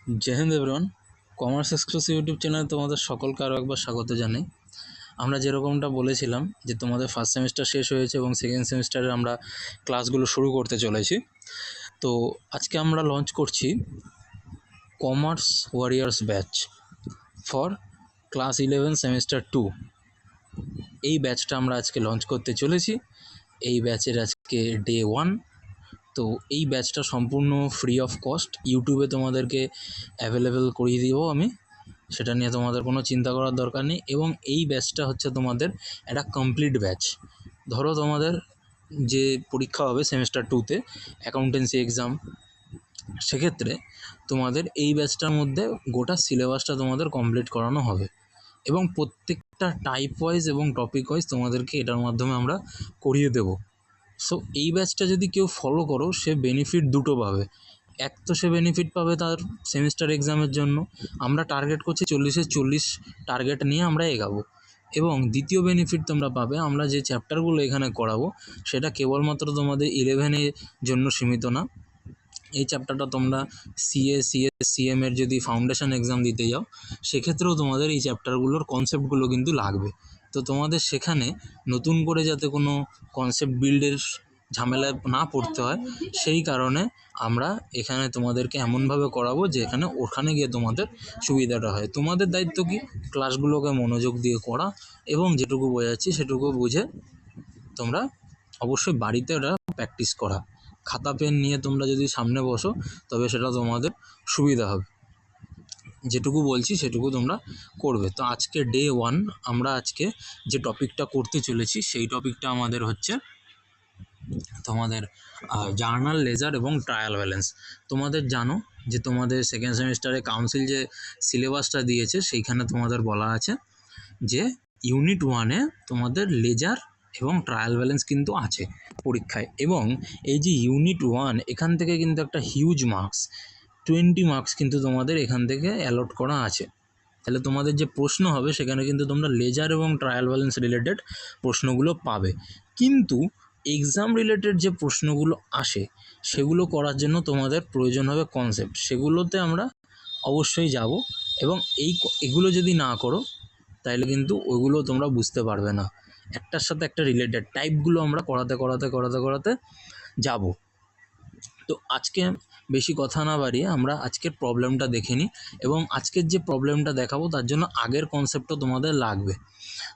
जय Hind everyone. Commerce exclusive YouTube চ্যানেলে তোমাদের সকলকে আরও একবার স্বাগত জানাই। আমরা যেরকমটা বলেছিলাম যে তোমাদের ফার্স্ট সেমিস্টার শেষ হয়েছে এবং সেকেন্ড সেমিস্টারে আমরা ক্লাসগুলো শুরু করতে চলেছি। তো আজকে আমরা লঞ্চ করছি commerce warriors batch for class 11 semester 2। এই ব্যাচটা আমরা আজকে লঞ্চ করতে চলেছি। এই ব্যাচের আজকে ডে 1। তো এই ব্যাচটা সম্পূর্ণ ফ্রি অফ কস্ট ইউটিউবে তোমাদেরকে অ্যাভেলেবেল করিয়ে দিব আমি, সেটা নিয়ে তোমাদের কোনো চিন্তা করার দরকার নেই। এবং এই ব্যাচটা হচ্ছে তোমাদের একটা কমপ্লিট ব্যাচ। ধরো তোমাদের যে পরীক্ষা হবে সেমিস্টার 2তে অ্যাকাউন্টেন্সি এক্সাম, সেক্ষেত্রে তোমাদের এই ব্যাচটার মধ্যে গোটা সিলেবাসটা তোমাদের কমপ্লিট করানো হবে এবং প্রত্যেকটা টাইপ ওয়াইজ এবং টপিক ওয়াইজ তোমাদেরকে এটার মাধ্যমে আমরা করিয়ে দেব। সো এই ব্যাচটা যদি কেউ ফলো করো সে বেনিফিট দুটো পাবে। এক তো সে বেনিফিট পাবে তার সেমিস্টার এক্সামের জন্য, আমরা টার্গেট করছি 40-এ 40 টার্গেট নিয়ে আমরা এগাবো। এবং দ্বিতীয় বেনিফিট তোমরা পাবে, আমরা যে চ্যাপ্টারগুলো এখানে করাবো সেটা কেবলমাত্র তোমাদের 11-এর জন্য সীমিত না। এই চ্যাপ্টারটা তোমরা সিএম-এর যদি ফাউন্ডেশন এক্সাম দিতে যাও সেক্ষেত্রেও তোমাদের এই চ্যাপ্টারগুলোর কনসেপ্টগুলো কিন্তু লাগবে। তো তোমাদের সেখানে নতুন করে যাতে কোনো কনসেপ্ট বিল্ডের ঝামেলায় না পড়তে হয় সেই কারণে আমরা এখানে তোমাদেরকে এমনভাবে করাবো যে ওখানে গিয়ে তোমাদের সুবিধাটা হয়। তোমাদের দায়িত্ব কি ক্লাসগুলোকে মনোযোগ দিয়ে করা এবং যেটুকু বোঝাচ্ছি সেটুকু বুঝে তোমরা অবশ্যই বাড়িতে ওটা প্র্যাকটিস করা। খাতা পেন নিয়ে তোমরা যদি সামনে বসো তবে সেটা তোমাদের সুবিধা হবে। যেটুকু বলছি সেটুকু তোমরা করবে। তো আজকে ডে 1 আমরা আজকে যে টপিকটা করতে চলেছি সেই টপিকটা আমাদের হচ্ছে তোমাদের জার্নাল লেজার এবং ট্রায়াল ব্যালেন্স। তোমাদের জানো যে তোমাদের সেকেন্ড সেমিস্টারে কাউন্সিল যে সিলেবাসটা দিয়েছে সেইখানে তোমাদের বলা আছে যে ইউনিট 1-এ তোমাদের লেজার এবং ট্রায়াল ব্যালেন্স কিন্তু আছে পরীক্ষায়। এবং এই যে ইউনিট 1 এখান থেকে কিন্তু একটা হিউজ মার্কস 20 মার্কস কিন্তু তোমাদের এখান থেকে অ্যালট করা আছে। তাহলে তোমাদের যে প্রশ্ন হবে সেখানে কিন্তু তোমরা লেজার এবং ট্রায়াল ব্যালেন্স রিলেটেড প্রশ্নগুলো পাবে। কিন্তু এক্সাম রিলেটেড যে প্রশ্নগুলো আসে সেগুলো করার জন্য তোমাদের প্রয়োজন হবে কনসেপ্ট, সেগুলোতে আমরা অবশ্যই যাব। এবং এগুলো যদি না করো তাইলে কিন্তু ওইগুলো তোমরা বুঝতে পারবে না। একটার সাথে একটা রিলেটেড টাইপগুলো আমরা করাতে যাব। তো আজকে বেশি কথা না বাড়িয়ে আমরা আজকের প্রবলেমটা দেখে নিই এবং আজকের যে প্রবলেমটা দেখাবো তার জন্য আগের কনসেপ্টও তোমাদের লাগবে।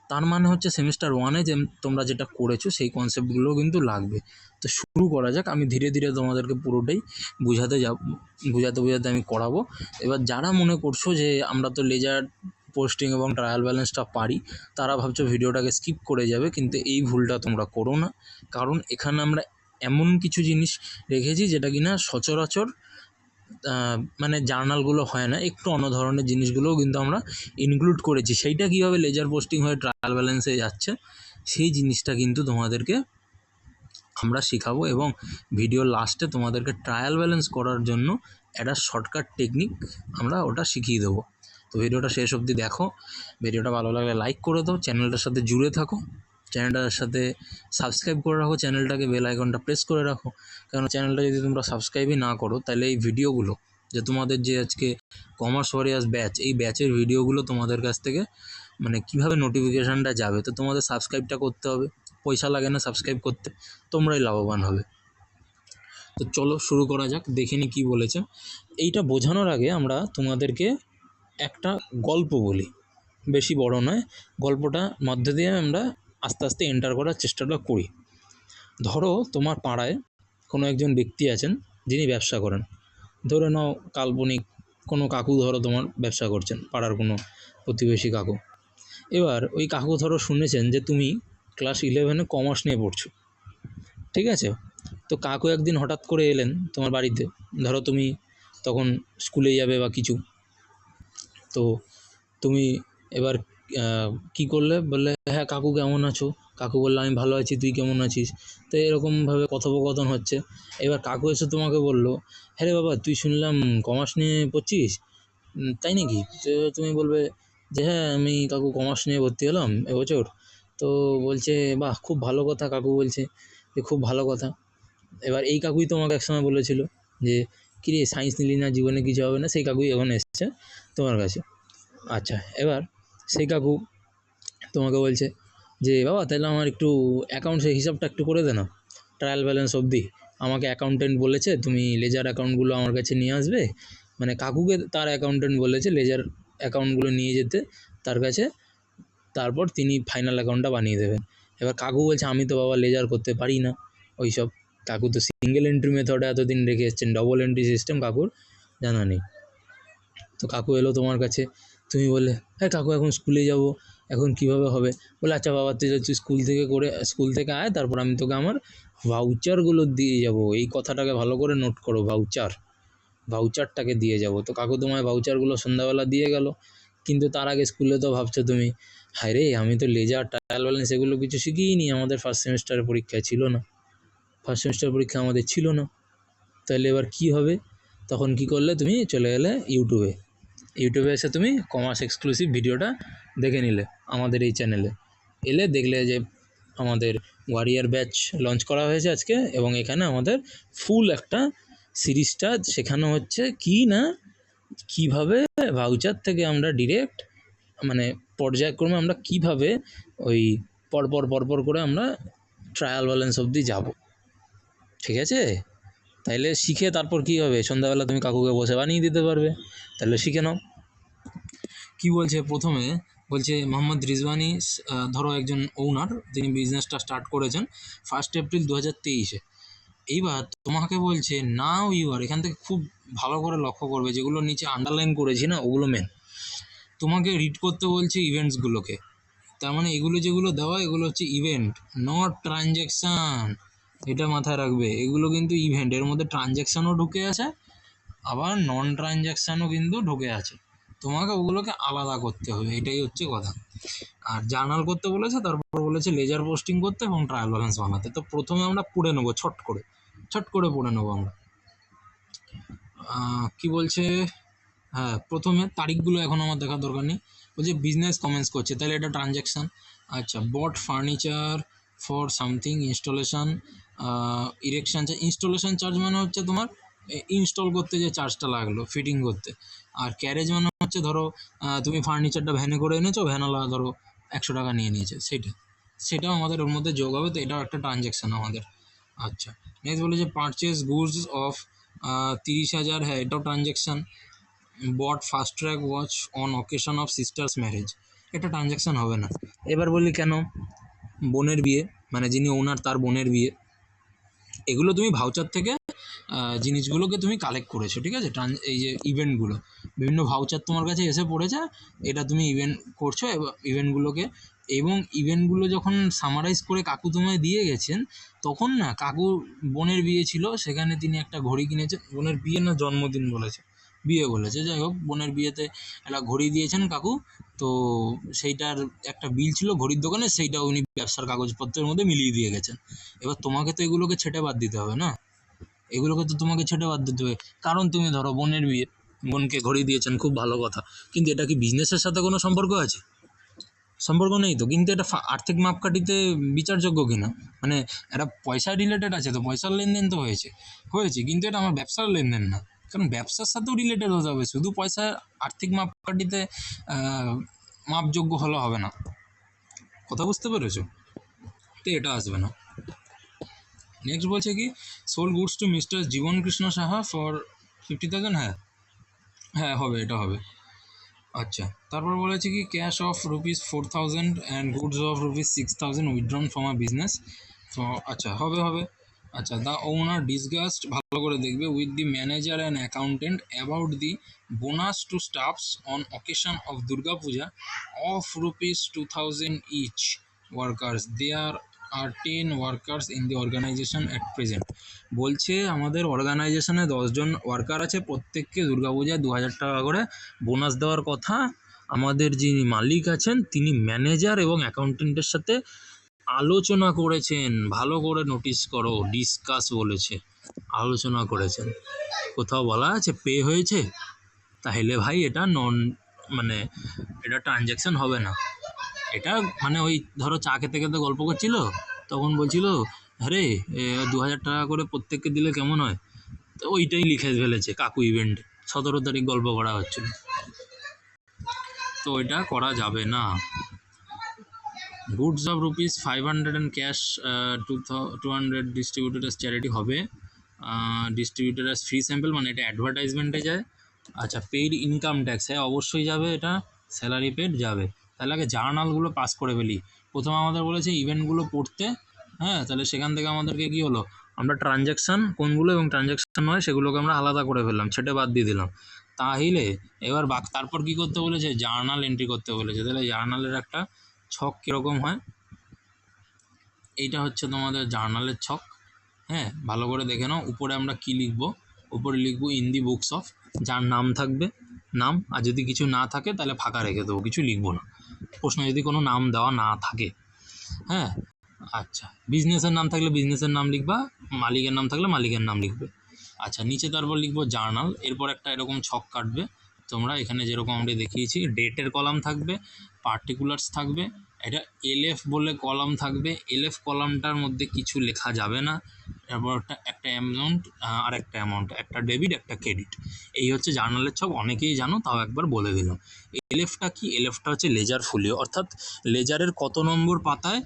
তার মানে হচ্ছে সেমিস্টার 1-এ যে তোমরা যেটা করেছো সেই কনসেপ্টগুলোও কিন্তু লাগবে। তো শুরু করা যাক। আমি ধীরে ধীরে তোমাদেরকে পুরোটাই বুঝাতে আমি করাবো। এবার যারা মনে করছো যে আমরা তো লেজার পোস্টিং এবং ট্রায়াল ব্যালেন্সটা পারি, তারা ভাবছো ভিডিওটাকে স্কিপ করে যাবে, কিন্তু এই ভুলটা তোমরা করো না। কারণ এখানে আমরা এমন কিছু জিনিস রেখেছি যেটা কিনা সচরাচর মানে জার্নালগুলো হয় না, একটু অন্য ধরনের জিনিসগুলোও কিন্তু আমরা ইনক্লুড করেছি। সেইটা কীভাবে লেজার পোস্টিং হয়ে ট্রায়াল ব্যালেন্সে যাচ্ছে সেই জিনিসটা কিন্তু তোমাদেরকে আমরা শেখাবো। এবং ভিডিওর লাস্টে তোমাদেরকে ট্রায়াল ব্যালেন্স করার জন্য একটা শর্টকাট টেকনিক আমরা ওটা শিখিয়ে দেবো। তো ভিডিওটা শেষ অবধি দেখো। ভিডিওটা ভালো লাগলে লাইক করে দাও, চ্যানেলটার সাথে জুড়ে থাকো, চ্যানেলটার সাথে সাবস্ক্রাইব করে রাখো, চ্যানেলটাকে বেল আইকনটা প্রেস করে রাখো। কারণ চ্যানেলটা যদি তোমরা সাবস্ক্রাইবই না করো তাহলে এই ভিডিওগুলো যে তোমাদের যে আজকে কমার্স ওয়ারিয়ার্স ব্যাচ, এই ব্যাচের ভিডিওগুলো তোমাদের কাছ থেকে মানে কীভাবে নোটিফিকেশানটা যাবে। তো তোমাদের সাবস্ক্রাইবটা করতে হবে, পয়সা লাগে না সাবস্ক্রাইব করতে, তোমরাই লাভবান হবে। তো চলো শুরু করা যাক, দেখে নি কী বলেছে। এইটা বোঝানোর আগে আমরা তোমাদেরকে একটা গল্প বলি, বেশি বড় নয়, গল্পটা মধ্যে দিয়ে আমরা আস্তে আস্তে এন্টার করার চেষ্টাটা করি। ধরো তোমার পাড়ায় কোনো একজন ব্যক্তি আছেন যিনি ব্যবসা করেন। ধরে নাও কাল্পনিক কোনো কাকু ধরো তোমার ব্যবসা করছেন, পাড়ার কোনো প্রতিবেশী কাকু। এবার ওই কাকু ধরো শুনেছেন যে তুমি ক্লাস 11-এ কমার্স নিয়ে পড়ছো, ঠিক আছে? তো কাকু একদিন হঠাৎ করে এলেন তোমার বাড়িতে, ধরো তুমি তখন স্কুলে যাবে বা কিছু। তো তুমি এবার কি করলে, বললে হ্যাঁ কাকু কেমন আছো? কাকু বললো আমি ভালো আছি, তুই কেমন আছিস? তো এরকমভাবে কথোপকথন হচ্ছে। এবার কাকু এসে তোমাকে বললো হ্যাঁ রে বাবা, তুই শুনলাম কমার্স নিয়ে পড়ছিস, তাই নাকি? তো তুমি বলবে যে হ্যাঁ আমি কাকু কমার্স নিয়ে ভর্তি হলাম এবছর। তো বলছে বাহ খুব ভালো কথা, কাকু বলছে যে খুব ভালো কথা। এবার এই কাকুই তোমাকে একসময় বলেছিল যে কিরে সায়েন্স নিলি না, জীবনে কিছু হবে না, সেই কাকুই এখন এসছে তোমার কাছে। আচ্ছা, এবার সেই কাকু তোমাকে বলছে যে বাবা তাহলে আমার একটু অ্যাকাউন্টসের হিসাবটা একটু করে দে না, ট্রায়াল ব্যালেন্স অবধি। আমাকে অ্যাকাউন্টেন্ট বলেছে তুমি লেজার অ্যাকাউন্টগুলো আমার কাছে নিয়ে আসবে, মানে কাকুকে তার অ্যাকাউন্টেন্ট বলেছে লেজার অ্যাকাউন্টগুলো নিয়ে যেতে তার কাছে, তারপর তিনি ফাইনাল অ্যাকাউন্টটা বানিয়ে দেবেন। এবার কাকু বলছে আমি তো বাবা লেজার করতে পারি না ওই সব, কাকু তো সিঙ্গেল এন্ট্রি মেথডে এতদিন রেখে এসছেন, ডবল এন্ট্রি সিস্টেম কাকুর জানা নেই। তো কাকু এলো তোমার কাছে, তুমি বললে হ্যাঁ কাকু এখন স্কুলে যাব, এখন কিভাবে হবে? বলে আচ্ছা বাবা তুই স্কুল থেকে আয়, তারপর আমি তোকে আমার ভাউচারগুলো দিয়ে যাব। এই কথাটাকে ভালো করে নোট করো, ভাউচারটাকে দিয়ে যাব। তো কাকু তোমায় ভাউচারগুলো সন্ধ্যাবেলা দিয়ে গেল, কিন্তু তার আগে স্কুলে তো ভাবছো তুমি, হায় রে আমি তো লেজার ট্রায়াল ব্যালেন্স এগুলো কিছু শিখিই নি, আমাদের ফার্স্ট সেমিস্টারের পরীক্ষায় ছিল না, ফার্স্ট সেমিস্টার পরীক্ষা আমাদের ছিল না, তাহলে এবার কি হবে? তখন কি করলে, তুমি চলে গেলে ইউটিউবে এসে তুমি কমার্স এক্সক্লুসিভ ভিডিওটা দেখে নিলে আমাদের এই চ্যানেলে, এলে দেখলে যে আমাদের ওয়ারিয়ার ব্যাচ লঞ্চ করা হয়েছে আজকে, এবং এখানে আমাদের ফুল একটা সিরিজটা শেখানো হচ্ছে কি না কিভাবে ভাউচার থেকে আমরা ডিরেক্ট, মানে পর্যায়ক্রমে আমরা কিভাবে ওই পরপর করে আমরা ট্রায়াল ব্যালেন্স অবধি যাব। ঠিক আছে, তাইলে শিখে তারপর কি হবে, সন্ধ্যাবেলা তুমি কাকুকে বসে বানিয়ে দিতে পারবে। তাহলে শিখে নাও। কি বলছে প্রথমে, বলছে মোহাম্মদ রিজওয়ানি ধরো একজন ওনার, তিনি বিজনেসটা স্টার্ট করেছেন 1 এপ্রিল 2023-এ। এইবার তোমাকে বলছে নাও ইউআর, এখান থেকে খুব ভালো করে লক্ষ্য করবে, যেগুলো নিচে আন্ডারলাইন করেছি না ওগুলো মেন, তোমাকে রিড করতে বলছে ইভেন্টসগুলোকে। তার মানে এগুলো যেগুলো দেওয়া এগুলো হচ্ছে ইভেন্ট, নট ট্রানজ্যাকশান। এটা মাথায় রাখবে, এগুলো কিন্তু ইভেন্ট, এর মধ্যে ট্রানজ্যাকশানও ঢুকে আছে, আবার নন ট্রানজ্যাকশানও কিন্তু ঢুকে আছে, তোমাকে ওগুলোকে আলাদা করতে হবে, এটাই হচ্ছে কথা। আর জার্নাল করতে বলেছে, তারপর বলেছে লেজার পোস্টিং করতে এবং ট্রায়াল ব্যালেন্স বানাতে। তো প্রথমে আমরা পড়ে নেবো, ছট করে পড়ে নেবো আমরা। কি বলছে, হ্যাঁ প্রথমে তারিখগুলো এখন আমার দেখার দরকার নেই, বলছে বিজনেস কমেন্স করছে, তাহলে এটা ট্রানজ্যাকশান। আচ্ছা, bought furniture for something, installation, erection charge, installation charge মানে হচ্ছে তোমার ইনস্টল করতে যে চার্জটা লাগলো ফিটিং করতে। আর ক্যারেজ মানে হচ্ছে ধরো তুমি ফার্নিচারটা ভ্যানে করে এনেছো, ভ্যানওয়ালা ধরো 100 টাকা নিয়ে নিয়েছে, সেটাও আমাদের ওর মধ্যে যোগ হবে, তো এটাও একটা ট্রানজ্যাকশান আমাদের। আচ্ছা, নেক্সট বলে যে পারচেস গুডস অফ 30,000, হ্যাঁ এটাও transaction. But fast track watch on occasion of sister's marriage, এটা ট্রানজ্যাকশান হবে না। এবার বলি কেন, বোনের বিয়ে, মানে যিনি ওনার তার বোনের বিয়ে, এগুলো তুমি ভাউচার থেকে জিনিসগুলোকে তুমি কালেক্ট করেছো, ঠিক আছে, এই যে ইভেন্টগুলো, বিভিন্ন ভাউচার তোমার কাছে এসে পড়েছে, এটা তুমি ইভেন্ট করছো ইভেন্টগুলোকে, এবং ইভেন্টগুলো যখন সামারাইজ করে কাকু তোমায় দিয়ে গেছেন, তখন না কাকু বোনের বিয়ে ছিল, সেখানে তিনি একটা ঘড়ি কিনেছেন, বোনের বিয়ে না জন্মদিন বলেছে, বিয়ে বলেছে, যাই হোক বোনের বিয়েতে একটা ঘড়ি দিয়েছেন কাকু। তো সেইটার একটা বিল ছিল ঘড়ির দোকানে, সেইটা উনি ব্যবসার কাগজপত্রের মধ্যে মিলিয়ে দিয়ে গেছেন। এবার তোমাকে তো এগুলোকে ছেটে বাদ দিতে হবে না, এগুলোকে তো তোমাকে ছেটে বাদ দিতে হবে, কারণ তুমি ধরো বোনের বিয়ে, বোনকে ঘড়ি দিয়েছেন, খুব ভালো কথা, কিন্তু এটা কি বিজনেসের সাথে কোনো সম্পর্ক আছে? সম্পর্ক নেই তো, কিন্তু এটা আর্থিক মাপকাঠিতে বিচারযোগ্য কিনা, মানে এটা পয়সা রিলেটেড আছে, তো পয়সার লেনদেন তো হয়েছে, কিন্তু এটা আমার ব্যবসার লেনদেন না, কারণ ব্যবসার সাথেও রিলেটেড হতে হবে, শুধু পয়সা আর্থিক মাপকাঠিতে মাপযোগ্য হলে হবে না, কথা বুঝতে পেরেছো? তো এটা আসবে না। নেক্সট বলছে কি, sold goods to mister Jiban Krishna Saha for 50,000, হ্যাঁ হবে, এটা হবে। আচ্ছা, তারপর বলেছে কি cash of ₹4,000 and goods of ₹6,000 withdrawn from a business. তো আচ্ছা হবে। আচ্ছা, দ্য ওনার ডিসগাস্ট, ভালো করে দেখবে, with the manager and accountant about the bonus to staffs on occasion of Durga Puja of ₹2,000 each workers, there are 10 workers in the organization at present. বলছে আমাদের অর্গানাইজেশনে 10 জন ওয়ার্কার আছে, প্রত্যেককে দুর্গাপূজায় 2,000 টাকা করে বোনাস দেওয়ার কথা আমাদের যিনি মালিক আছেন তিনি ম্যানেজার এবং অ্যাকাউন্টেন্টের সাথে আলোচনা করেছেন। ভালো করে নোটিস করো, ডিসকাস বলেছে, আলোচনা করেছেন, কোথাও বলা আছে পে হয়েছে? তাহলে ভাই এটা মানে এটা ট্রানজ্যাকশান হবে না, এটা মানে ওই ধরো চা খেতে খেতে গল্প করছিল, তখন বলছিল আরে 2,000 টাকা করে প্রত্যেককে দিলে কেমন হয়, তো ওইটাই লিখে ফেলেছে কাকু ইভেন্টে, 17 তারিখ গল্প করা হচ্ছিল, তো ওইটা করা যাবে না। Goods of ₹500 and cash 200 distributed as charity হবে, ডিস্ট্রিবিউটেড অ্যাজ ফ্রি স্যাম্পল, মানে এটা অ্যাডভার্টাইজমেন্টে যায়। আচ্ছা, পেইড ইনকাম ট্যাক্স, হ্যাঁ অবশ্যই যাবে, এটা স্যালারি পেড যাবে। তাহলে আগে জার্নালগুলো পাস করে ফেলি। প্রথমে আমাদের বলেছে ইভেন্টগুলো পড়তে, হ্যাঁ তাহলে সেখান থেকে আমাদেরকে কী হলো, আমরা ট্রানজ্যাকশান কোনগুলো এবং ট্রানজ্যাকশান নয় সেগুলোকে আমরা আলাদা করে ফেললাম, ছেটে বাদ দিয়ে দিলাম। তাহলে এবার তারপর কী করতে বলেছে, জার্নাল এন্ট্রি করতে বলেছে। তাহলে জার্নালের একটা ছক কীরকম হয়, এইটা হচ্ছে তোমাদের জার্নালের ছক। হ্যাঁ ভালো করে দেখে নাও, উপরে আমরা কি লিখব, উপরে লিখব ইন দি বুকস অফ, যার নাম থাকবে নাম, আর যদি কিছু না থাকে তাহলে ফাঁকা রেখে দেবো, কিছু লিখবো না, প্রশ্নে যদি কোনো নাম দেওয়া না থাকে। হ্যাঁ আচ্ছা, বিজনেসের নাম থাকলে বিজনেসের নাম লিখবা, মালিকের নাম থাকলে মালিকের নাম লিখবে। আচ্ছা, নিচে তারপর লিখবো জার্নাল, এরপর একটা এরকম ছক কাটবে তোমরা, এখানে যেরকম আমরা দেখিয়েছি, ডেটের কলাম থাকবে, পার্টিকুলার্স থাকবে, এটা এলএফ বলে কলাম থাকবে, এলএফ কলামটার মধ্যে কিছু লেখা যাবে না, তারপর একটা অ্যামাউন্ট আর একটা অ্যামাউন্ট, একটা ডেবিট একটা ক্রেডিট। এই হচ্ছে জার্নালের ছক, অনেকেই জানো তাও একবার বলে দিলাম। এলএফটা কি, এলএফটা হচ্ছে লেজার ফোলিও, অর্থাৎ লেজারের কত নম্বর পাতায়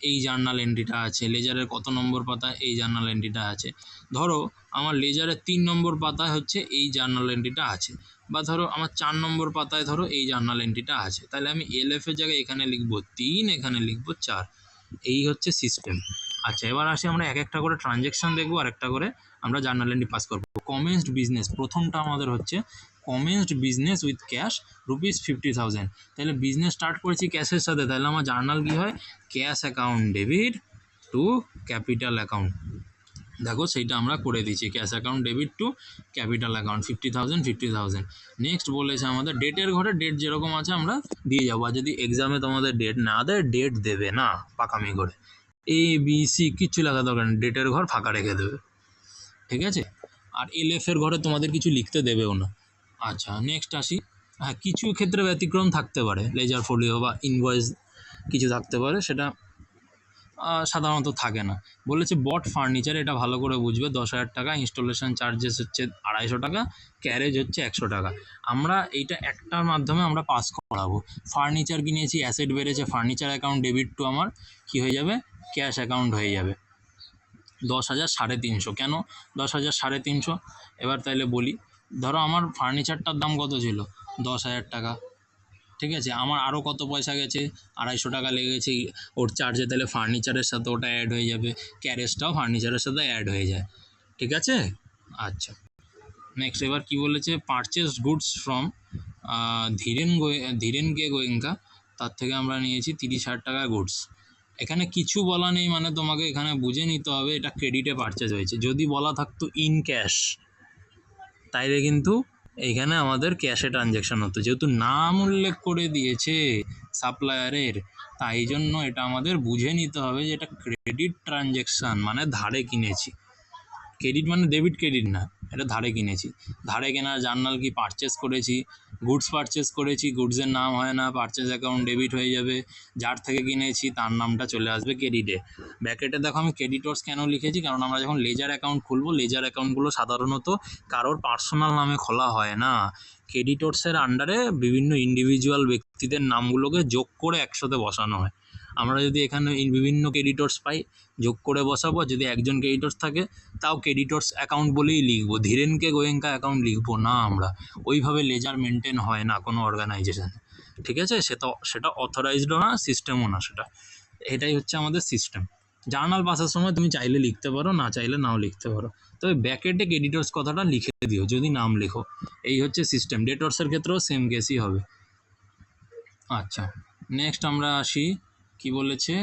এই জার্নাল এন্ট্রিটা আছে, লেজারের কত নম্বর পাতায় এই জার্নাল এন্ট্রিটা আছে। ধরো আমার লেজারের 3 নম্বর পাতায় হচ্ছে এই জার্নাল এন্ট্রিটা আছে, বা ধরো আমার 4 নম্বর পাতায় ধরো এই জার্নাল এন্ট্রিটা আছে, তাহলে আমি এলএফ এর জায়গায় এখানে লিখবো 3, এখানে লিখবো 4। এই হচ্ছে সিস্টেম। আচ্ছা, এবার আসি আমরা এক একটা করে ট্রানজ্যাকশান দেখবো, আর একটা করে আমরা জার্নাল এন্ট্রি পাস করবো। কমেন্সড বিজনেস, প্রথমটা আমাদের হচ্ছে কমেন্সড বিজনেস উইথ ক্যাশ ₹50,000। তাহলে বিজনেস স্টার্ট করেছি ক্যাশের সাথে, তাহলে আমার জার্নাল কী হয়, cash account debit two capital account. দেখো সেইটা আমরা করে দিচ্ছি, cash account debit two capital account 50,000। Next বলেছে আমাদের ডেটের ঘরে ডেট যেরকম আছে আমরা দিয়ে যাবো, আর যদি এক্সামে তোমাদের ডেট না দেয়, ডেট দেবে না পাকামি করে, ABC কিচ্ছু লেখা দরকার নেই, ডেটের ঘর ফাঁকা রেখে দেবে, ঠিক আছে। আর এলএফ এর ঘরে তোমাদের কিছু লিখতে দেবেও না। আচ্ছা নেক্সট আসি, হ্যাঁ কিছু ক্ষেত্রে ব্যতিক্রম থাকতে পারে, লেজার ফোলিও বা ইনভয়েস কিছু থাকতে পারে, সেটা সাধারণত থাকে না। বলেছে বট ফার্নিচার, এটা ভালো করে বুঝবে, 10,000 টাকা, ইনস্টলেশন চার্জেস হচ্ছে 250 টাকা, ক্যারেজ হচ্ছে 100 টাকা। আমরা এইটা একটার মাধ্যমে আমরা পাস করাবো। ফার্নিচার কিনেছি, অ্যাসেট বেড়েছে, ফার্নিচার অ্যাকাউন্ট ডেবিট টু আমার কী হয়ে যাবে, ক্যাশ অ্যাকাউন্ট হয়ে যাবে। 10,350, কেন 10,350? এবার তাইলে বলি, ধরো আমার ফার্নিচারটার দাম কত ছিল, 10,000 টাকা, ঠিক আছে, আমার আরও কত পয়সা গেছে, 250 টাকা লেগেছে ওর চার্জে, তাহলে ফার্নিচারের সাথে ওটা অ্যাড হয়ে যাবে, ক্যারেজটাও ফার্নিচারের সাথে অ্যাড হয়ে যায়, ঠিক আছে। আচ্ছা নেক্সট এবার কি বলেছে, পারচেসড গুডস ফ্রম ধীরেন কে গোয়েঙ্কা, তার থেকে আমরা নিয়েছি 30,000 টাকা গুডস। এখানে কিছু বলা নেই, মানে তোমাকে এখানে বুঝে নিতে হবে এটা ক্রেডিটে পারচেজ হয়েছে। যদি বলা থাকতো ইন ক্যাশ, তাইলে কিন্তু এইখানে আমাদের ক্যাশে ট্রানজ্যাকশান হতো, যেহেতু নাম উল্লেখ করে দিয়েছে সাপ্লায়ারের, তাই জন্য এটা আমাদের বুঝে নিতে হবে যে এটা ক্রেডিট ট্রানজ্যাকশান, মানে ধারে কিনেছি। ক্রেডিট মানে ডেবিট ক্রেডিট না, এটা ধারে কিনেছি। ধারে কেনার জার্নাল কি, পারচেস করেছি, গুডস পারচেস করেছি, গুডসের নাম হয় না, পারচেস অ্যাকাউন্ট ডেবিট হয়ে যাবে, যার থেকে কিনেছি তার নামটা চলে আসবে ক্রেডিটে। ব্র্যাকেটে দেখো আমি ক্রেডিটর্স কেন লিখেছি, কারণ আমরা যখন লেজার অ্যাকাউন্ট খুলবো, লেজার অ্যাকাউন্টগুলো সাধারণত কারোর পার্সোনাল নামে খোলা হয় না, ক্রেডিটর্সের আন্ডারে বিভিন্ন ইন্ডিভিজুয়াল ব্যক্তিদের নামগুলোকে যোগ করে একসাথে বসানো হয়। আমরা যদি এখানে বিভিন্ন ক্রেডিটর্স পাই, যোগ করে বসাবো, যদি একজন ক্রেডিটর্স থাকে তাও ক্রেডিটর্স অ্যাকাউন্ট বলেই লিখবো, ধীরেনকে গোয়েঙ্কা অ্যাকাউন্ট লিখবো না আমরা, ওইভাবে লেজার মেনটেন হয় না কোনো অর্গানাইজেশনে, ঠিক আছে। সেটা অথরাইজডও না, সিস্টেমও না সেটা, এটাই হচ্ছে আমাদের সিস্টেম। জার্নাল পাসের সময় তুমি চাইলে লিখতে পারো, না চাইলে নাও লিখতে পারো, তবে ব্যাকেটে ক্রেডিটর্স কথাটা লিখে দিও যদি নাম লেখো, এই হচ্ছে সিস্টেম। ডেটর্সের ক্ষেত্রেও সেম কেসই হবে। আচ্ছা নেক্সট আমরা আসি, কি বলেছে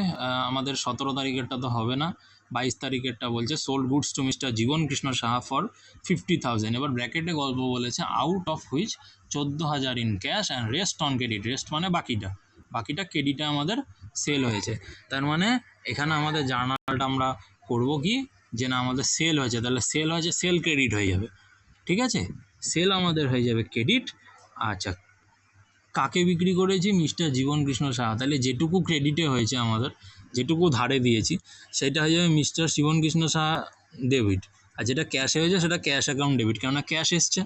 আমাদের 17 তারিখেরটা তো হবে না, 22 তারিখেরটা বলছে sold goods to mister Jiban Krishna Saha for 50,000। এবার ব্র্যাকেটে গল্প বলেছে out of which 14,000 in cash and rest on credit, rest মানে বাকিটা ক্রেডিটে আমাদের সেল হয়েছে। তার মানে এখানে আমাদের জার্নালটা আমরা করবো কি, যে না আমাদের সেল হয়েছে, তাহলে সেল হয়েছে, সেল ক্রেডিট হয়ে যাবে, ঠিক আছে, সেল আমাদের হয়ে যাবে ক্রেডিট। আচ্ছা কাকে বিক্রি করেছি, মিস্টার জীবন কৃষ্ণ সাহা, তাহলে যেটুকু ক্রেডিটে হয়েছে আমাদের, যেটুকু ধারে দিয়েছি সেটা হয়ে যাবে মিস্টার জীবন কৃষ্ণ সাহা ডেবিট, আর যেটা ক্যাশে হয়েছে সেটা ক্যাশ অ্যাকাউন্ট ডেবিট, কেননা ক্যাশ এসছে,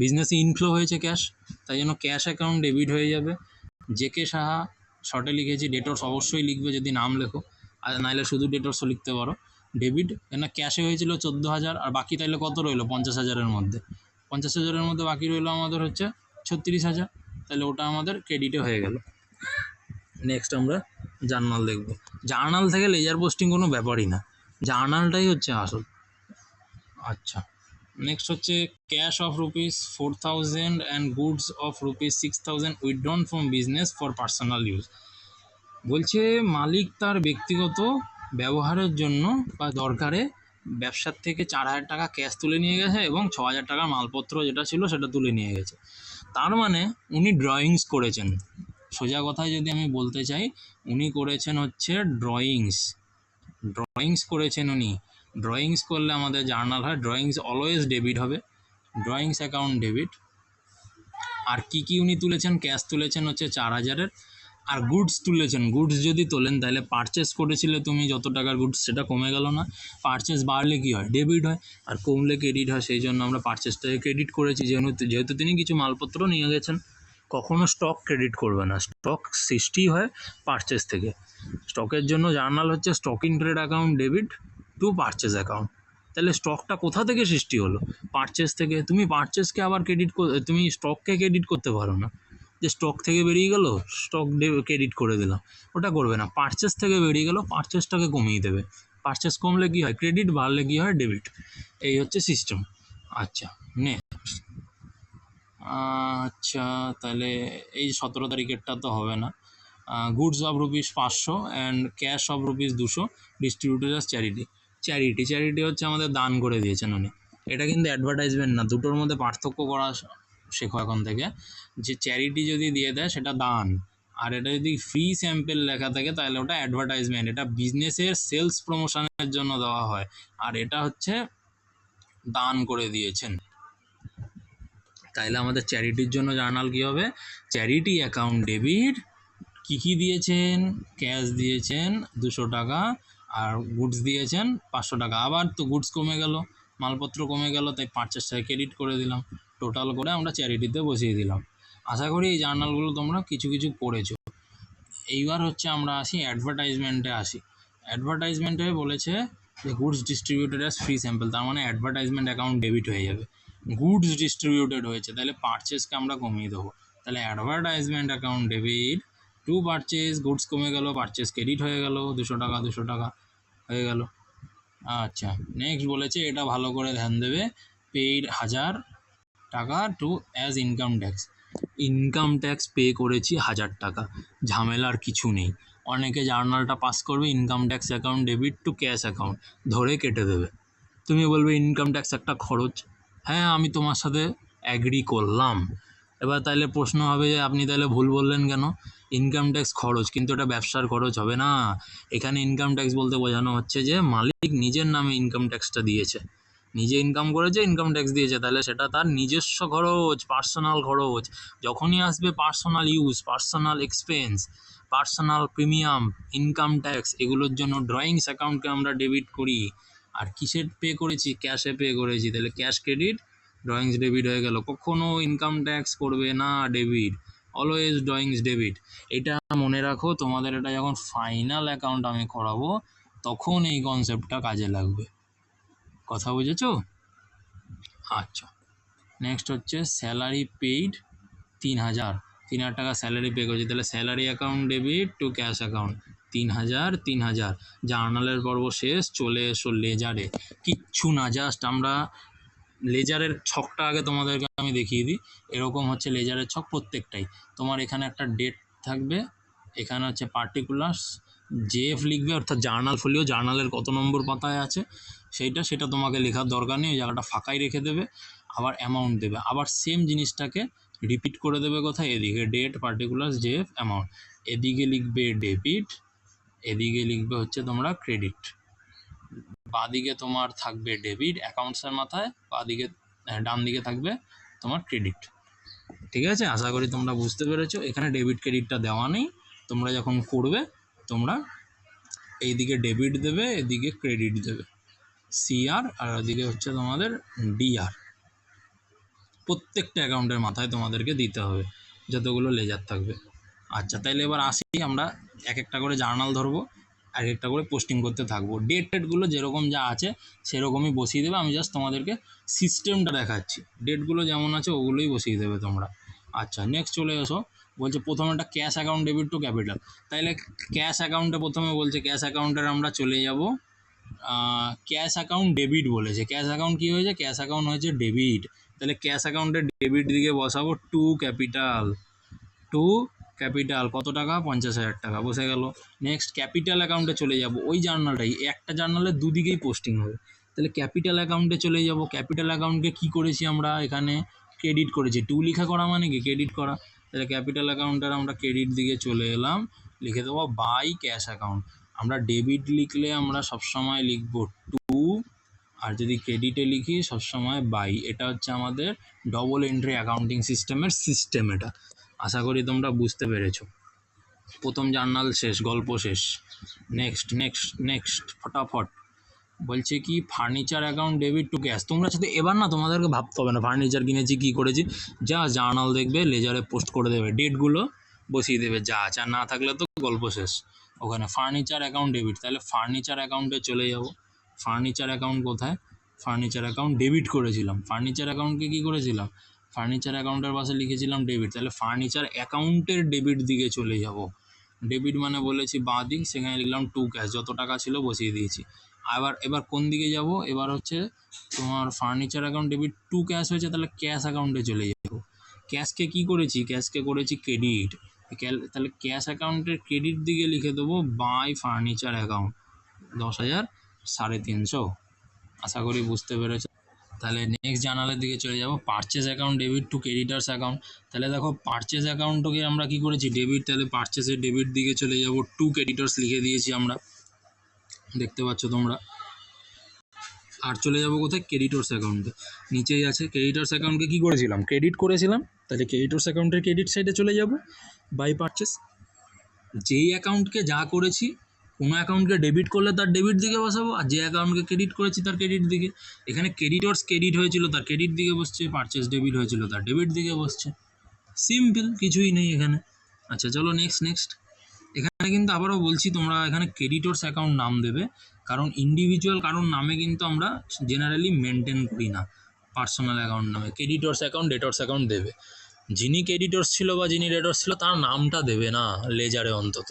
বিজনেসে ইনফ্লো হয়েছে ক্যাশ, তাই জন্য ক্যাশ অ্যাকাউন্ট ডেবিট হয়ে যাবে। জেকে সাহা, শর্টে লিখেছি, ডেটর্স অবশ্যই লিখবে যদি নাম লেখো, আর নাহলে শুধু ডেটর্সও লিখতে পারো। ডেবিট, কেন ক্যাশে হয়েছিল 14,000, আর বাকি তাহলে কত রইলো 50,000-এর মধ্যে, 50,000-এর মধ্যে বাকি রইলো আমাদের হচ্ছে 36,000, তাহলে ওটা আমাদের ক্রেডিটে হয়ে গেল। নেক্সট আমরা জার্নাল দেখব। জার্নাল থেকে লেজার পোস্টিং কোনো ব্যাপারই না, জার্নালটাই হচ্ছে আসল। আচ্ছা, নেক্সট হচ্ছে cash of ₹4,000 and goods of ₹6,000 withdrawn from business for personal use. বলছে মালিক তার ব্যক্তিগত ব্যবহারের জন্য বা দরকারে ব্যবসার থেকে 4,000 টাকা ক্যাশ তুলে নিয়ে গেছে এবং 6,000 টাকার মালপত্র যেটা ছিল সেটা তুলে নিয়ে গেছে। তার মানে উনি ড্রয়িংস করেছেন, সোজা কথায় যদি আমি বলতে চাই, উনি করেছেন হচ্ছে ড্রয়িংস করেছেন উনি। ড্রয়িংস করলে আমাদের জার্নাল হয়, ড্রয়িংস অলওয়েজ ডেবিট হবে, ড্রয়িংস অ্যাকাউন্ট ডেবিট। আর কি উনি তুলেছেন, ক্যাশ তুলেছেন হচ্ছে 4,000-এর, আর গুডস তুলেছেন, গুডস যদি তোলেন তাহলে পারচেস করেছিলে তুমি যত টাকার গুডস সেটা কমে গেল না, পারচেস বাড়লে কী হয়, ডেবিট হয়, আর কমলে ক্রেডিট হয়, সেই জন্য আমরা পারচেসটাকে ক্রেডিট করেছি, যেহেতু তিনি কিছু মালপত্র নিয়ে গেছেন। কখনো স্টক ক্রেডিট করবে না, স্টক সৃষ্টি হয় পারচেস থেকে। স্টকের জন্য জার্নাল হচ্ছে stock in trade account debit to purchase account. তাহলে স্টকটা কোথা থেকে সৃষ্টি হলো, পারচেস থেকে। তুমি পারচেসকে আবার তুমি স্টককে ক্রেডিট করতে পারো না, যে স্টক থেকে বেরিয়ে গেল স্টক ক্রেডিট করে দিলাম, ওটা করবে না। পারচেস থেকে বেরিয়ে গেল, পারচেসটাকে কমিয়ে দেবে, পারচেস কমলে কী হয় ক্রেডিট, বাড়লে কী হয় ডেবিট, এই হচ্ছে সিস্টেম। আচ্ছা আচ্ছা, তাহলে এই 17 তারিখেরটা তো হবে না। Goods of ₹500 and cash of ₹200 distributed as charity হচ্ছে আমাদের দান করে দিয়েছেন উনি। এটা কিন্তু অ্যাডভার্টাইজমেন্ট না, দুটোর মধ্যে পার্থক্য করা শেখো এখন থেকে, যে চ্যারিটি যদি দিয়ে দেয় সেটা দান, আর এটা যদি ফ্রি স্যাম্পেল লেখা থাকে তাহলে ওটা অ্যাডভার্টাইজমেন্ট, এটা বিজনেসের সেলস প্রমোশনের জন্য দেওয়া হয়, আর এটা হচ্ছে দান করে দিয়েছেন। তাইলে আমাদের চ্যারিটির জন্য জার্নাল কী হবে, চ্যারিটি অ্যাকাউন্ট ডেবিট, কী দিয়েছেন, ক্যাশ দিয়েছেন 200 টাকা, আর গুডস দিয়েছেন 500 টাকা, আবার তো গুডস কমে গেল, মালপত্র কমে গেল, তাই পারচেসটাকে ক্রেডিট করে দিলাম, টোটাল করে আমরা চ্যারিটিতে বসিয়ে দিলাম। আশা করি এই জার্নালগুলো তোমরা কিছু পড়েছো। এইবার হচ্ছে আমরা আসি অ্যাডভার্টাইজমেন্টে আসি। অ্যাডভার্টাইজমেন্টে বলেছে যে goods distributed as free sample, তার মানে অ্যাডভার্টাইজমেন্ট অ্যাকাউন্ট ডেবিট হয়ে যাবে। গুডস ডিস্ট্রিবিউটেড হয়েছে, তাহলে পারচেসকে আমরা কমিয়ে দেবো, তাহলে advertisement account debit to purchase, goods কমে গেল, পারচেস ক্রেডিট হয়ে গেল, 200 টাকা হয়ে গেল। আচ্ছা, নেক্সট বলেছে, এটা ভালো করে ধ্যান দেবে, পেইড 1,000 টাকা to as income tax pay করেছি 1,000 টাকা, ঝামেলার কিছু নেই। অনেকে জার্নালটা পাস করবে income tax account debit to cash account, ধরে কেটে দেবে। তুমি বলবে ইনকাম ট্যাক্স একটা খরচ, হ্যাঁ আমি তোমার সাথে অ্যাগ্রি করলাম। এবার তাহলে প্রশ্ন হবে যে আপনি তাহলে ভুল বললেন কেন, ইনকাম ট্যাক্স খরচ, কিন্তু এটা ব্যবসার খরচ হবে না। এখানে ইনকাম ট্যাক্স বলতে বোঝানো হচ্ছে যে মালিক নিজের নামে ইনকাম ট্যাক্সটা দিয়েছে, নিজে ইনকাম করেছে, ইনকাম ট্যাক্স দিয়েছে, তাহলে সেটা তার নিজস্ব খরচ, পার্সোনাল খরচ। যখনই আসবে personal use, personal expense, personal premium, income tax, এগুলোর জন্য ড্রয়িংস অ্যাকাউন্টকে আমরা ডেবিট করি। আর কিসে পে করেছি, ক্যাশে পে করেছি, তাহলে ক্যাশ ক্রেডিট, ড্রয়িংস ডেবিট হয়ে গেল। কখনো ইনকাম ট্যাক্স করবে না ডেবিট, অলওয়েজ ড্রয়িংস ডেবিট। এটা মনে রাখো, তোমাদের এটা যখন ফাইনাল অ্যাকাউন্ট আমি করাবো তখন এই কনসেপ্টটা কাজে লাগবে, কথা বুঝেছো? আচ্ছা, নেক্সট হচ্ছে স্যালারি পেইড 3,000 টাকা স্যালারি পে করেছি, তাহলে salary account debit to cash account 3,000। জার্নালের পর্ব শেষ, চলে এসো লেজারে। কিচ্ছু না, জাস্ট আমরা লেজারের ছকটা আগে তোমাদেরকে আমি দেখিয়ে দিই। এরকম হচ্ছে লেজারের ছক প্রত্যেকটাই। তোমার এখানে একটা ডেট থাকবে, এখানে হচ্ছে পার্টিকুলার্স, জেএফ লিখবে, অর্থাৎ জার্নাল ফোলিও, জার্নালের কত নম্বর পাতায় আছে সেটা তোমাকে লেখার দরকার নেই, ওই জায়গাটা ফাঁকাই রেখে দেবে। আবার অ্যামাউন্ট দেবে, আবার সেম জিনিসটাকে রিপিট করে দেবে কোথায়, এদিকে ডেট, পার্টিকুলার্স, জেএফ, অ্যামাউন্ট, এদিকে লিখবে ডেবিট, এদিকে লিখবে হচ্ছে তোমরা ক্রেডিট। বাঁদিকে তোমার থাকবে ডেবিট অ্যাকাউন্টসের মাথায়, বাঁদিকে ডান দিকে থাকবে তোমার ক্রেডিট। ঠিক আছে, আশা করি তোমরা বুঝতে পেরেছো। এখানে ডেবিট ক্রেডিটটা দেওয়া নেই, তোমরা যখন করবে তোমরা এইদিকে ডেবিট দেবে, এদিকে ক্রেডিট দেবে। CR আর ওদিকে হচ্ছে তোমাদের DR। প্রত্যেকটা অ্যাকাউন্টের মাথায় তোমাদেরকে দিতে হবে যতগুলো লেজার থাকবে। আচ্ছা, তাইলে এবার আসি, আমরা এক একটা করে জার্নাল ধরবো, এক একটা করে পোস্টিং করতে থাকবো। ডেটগুলো যেরকম যা আছে সেরকমই বসিয়ে দেবে, আমি জাস্ট তোমাদেরকে সিস্টেমটা দেখাচ্ছি। ডেটগুলো যেমন আছে ওগুলোই বসিয়ে দেবে তোমরা। আচ্ছা, নেক্সট চলে এসো। বলছে প্রথমে একটা cash account debit two capital. তাইলে ক্যাশ অ্যাকাউন্টে প্রথমে বলছে ক্যাশ অ্যাকাউন্টের আমরা চলে যাব। ক্যাশ অ্যাকাউন্ট ডেবিট বলেছে। ক্যাশ অ্যাকাউন্ট কী হয়েছে? ক্যাশ অ্যাকাউন্ট হয়েছে ডেবিট। তাহলে ক্যাশ অ্যাকাউন্টের ডেবিট দিকে বসাবো টু ক্যাপিটাল। টু ক্যাপিটাল কত টাকা? 50,000 টাকা, বসে গেল। নেক্সট ক্যাপিটাল অ্যাকাউন্টে চলে যাব, ওই জার্নালটাই, একটা জার্নালের দুদিকেই পোস্টিং হবে। তাহলে ক্যাপিটাল অ্যাকাউন্টে চলে যাব। ক্যাপিটাল অ্যাকাউন্টকে কী করেছি আমরা এখানে? ক্রেডিট করেছি। টু লিখা করা মানে কি? ক্রেডিট করা। তাহলে ক্যাপিটাল অ্যাকাউন্টের আমরা ক্রেডিট দিকে চলে এলাম, লিখে দেবো বাই ক্যাশ অ্যাকাউন্ট। আমরা ডেবিট লিখলে আমরা সবসময় লিখব টু, আর যদি ক্রেডিটে লিখি সবসময় বাই। এটা হচ্ছে আমাদের ডবল এন্ট্রি অ্যাকাউন্টিং সিস্টেমের সিস্টেম এটা। আশা করি তোমরা বুঝতে পেরেছো। প্রথম জার্নাল শেষ, গল্প শেষ। নেক্সট নেক্সট নেক্সট ফটাফট। বলছে কি furniture account debit to cash. তোমরা সাথে এবার না তোমাদেরকে ভাবতে হবে না ফার্নিচার কিনেছি কী করেছি, যা জার্নাল দেখবে লেজারে পোস্ট করে দেবে, ডেটগুলো বসিয়ে দেবে, যা আছে। আর না থাকলে তো গল্প শেষ। ওখানে ফার্নিচার অ্যাকাউন্ট ডেবিট, তাহলে ফার্নিচার অ্যাকাউন্টে চলে যাব। ফার্নিচার অ্যাকাউন্ট কোথায়? ফার্নিচার অ্যাকাউন্ট ডেবিট করেছিলাম। ফার্নিচার অ্যাকাউন্টকে কী করেছিলাম? ফার্নিচার অ্যাকাউন্টের পাশে লিখেছিলাম ডেবিট। তাহলে ফার্নিচার অ্যাকাউন্টের ডেবিট দিকে চলে যাব। ডেবিট মানে বলেছি বাঁ দিক, সেখানে লিখলাম টু ক্যাশ, যত টাকা ছিল বসিয়ে দিয়েছি। এবার কোন দিকে যাব? এবার হচ্ছে তোমার furniture account debit to cash হয়েছে, তাহলে ক্যাশ অ্যাকাউন্টে চলে যাব। ক্যাশকে কি করেছি? ক্যাশকে করেছি ক্রেডিট। তাহলে ক্যাশ অ্যাকাউন্টের ক্রেডিট দিকে লিখে দেবো বাই ফার্নিচার অ্যাকাউন্ট 10,350। আশা করি বুঝতে পেরেছো। তাহলে নেক্সট জার্নালের দিকে চলে যাব, purchase account debit two creditors account. তাহলে দেখো পারচেজ অ্যাকাউন্টকে আমরা কি করেছি? ডেবিট। তাহলে পারচেজের ডেবিট দিকে চলে যাব, টু ক্রেডিটার্স লিখে দিয়েছি আমরা, দেখতে পাচ্ছ তোমরা। আর চলে যাব কোথায়? ক্রেডিটর্স অ্যাকাউন্টে, নিচেই আছে। ক্রেডিটর্স অ্যাকাউন্টকে কী করেছিলাম? ক্রেডিট করেছিলাম। তাহলে ক্রেডিটর্স অ্যাকাউন্টের ক্রেডিট সাইডে চলে যাব, বাই পারচেস। যেই অ্যাকাউন্টকে যা করেছি, কোনো অ্যাকাউন্টকে ডেবিট করলে তার ডেবিট দিকে বসাবো, আর যে অ্যাকাউন্টকে ক্রেডিট করেছি তার ক্রেডিট দিকে। এখানে ক্রেডিটর্স ক্রেডিট হয়েছিল তার ক্রেডিট দিকে বসছে, পারচেস ডেবিট হয়েছিল তার ডেবিট দিকে বসছে। সিম্পল, কিছুই নেই এখানে। আচ্ছা চলো নেক্সট নেক্সট। এখানে কিন্তু আবারও বলছি, তোমরা এখানে ক্রেডিটর্স অ্যাকাউন্ট নাম দেবে, কারণ ইন্ডিভিজুয়াল কারোর নামে কিন্তু আমরা জেনারেলি মেনটেন করি না পার্সোনাল অ্যাকাউন্ট নামে। ক্রেডিটর্স অ্যাকাউন্ট ডেটর্স অ্যাকাউন্ট দেবে। যিনি ক্রেডিটর্স ছিল বা যিনি ডেটর্স ছিল তার নামটা দেবে না লেজারে অন্তত।